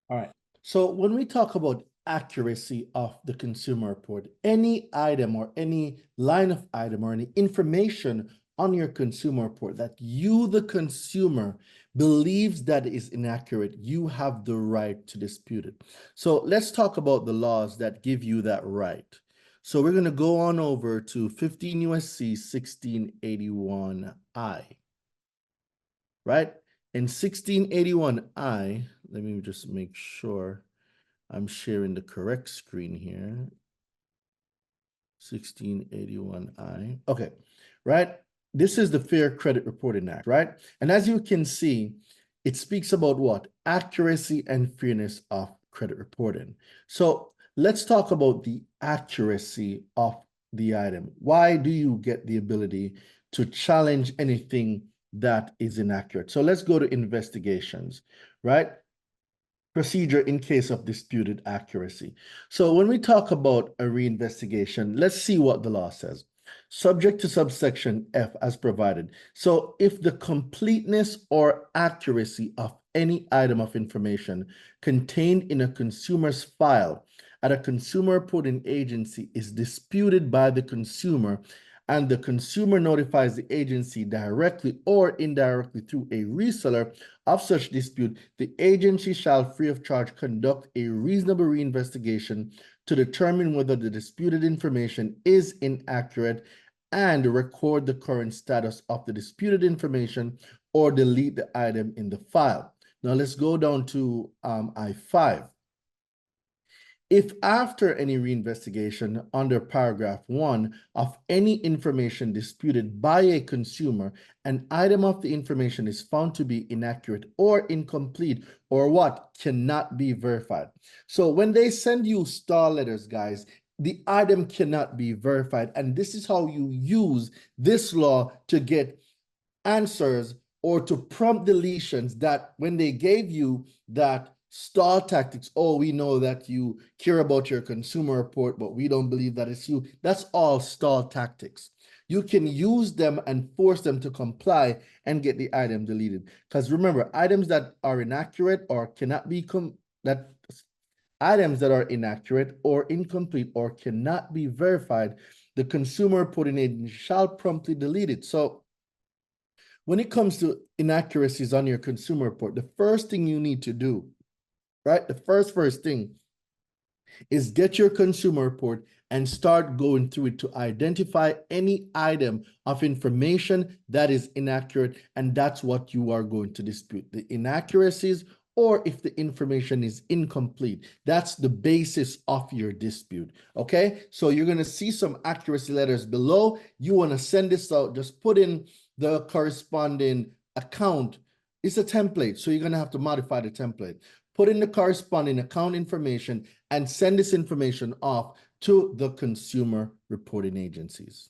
All right. So when we talk about accuracy of the consumer report, any item or any line of item or any information on your consumer report that you, the consumer, believes that is inaccurate, you have the right to dispute it. So let's talk about the laws that give you that right. So we're going to go on over to 15 USC 1681I, right? In 1681I, let me just make sure I'm sharing the correct screen here. 1681I. Okay, right? This is the Fair Credit Reporting Act, right? And as you can see, it speaks about what? Accuracy and fairness of credit reporting. So let's talk about the accuracy of the item. Why do you get the ability to challenge anything that is inaccurate? So let's go to investigations, right? Procedure in case of disputed accuracy. So when we talk about a reinvestigation, let's see what the law says. Subject to subsection F as provided. So if the completeness or accuracy of any item of information contained in a consumer's file at a consumer reporting agency is disputed by the consumer, and the consumer notifies the agency directly or indirectly through a reseller of such dispute, the agency shall free of charge conduct a reasonable reinvestigation to determine whether the disputed information is inaccurate and record the current status of the disputed information or delete the item in the file. Now let's go down to I5. If after any reinvestigation under paragraph 1 of any information disputed by a consumer, an item of the information is found to be inaccurate or incomplete or what cannot be verified. So when they send you star letters, guys, the item cannot be verified. And this is how you use this law to get answers or to prompt deletions that when they gave you that stall tactics, oh, we know that you care about your consumer report, but we don't believe that it's you. That's all stall tactics. You can use them and force them to comply and get the item deleted. Because remember, items that are inaccurate or cannot be items that are inaccurate or incomplete or cannot be verified, the consumer reporting agency shall promptly delete it. So when it comes to inaccuracies on your consumer report, the first thing you need to do, right? The first thing is get your consumer report and start going through it to identify any item of information that is inaccurate. And that's what you are going to dispute, the inaccuracies, or if the information is incomplete. That's the basis of your dispute, okay? So you're gonna see some accuracy letters below. You wanna send this out, just put in the corresponding account. It's a template, so you're gonna have to modify the template. Put in the corresponding account information and send this information off to the consumer reporting agencies.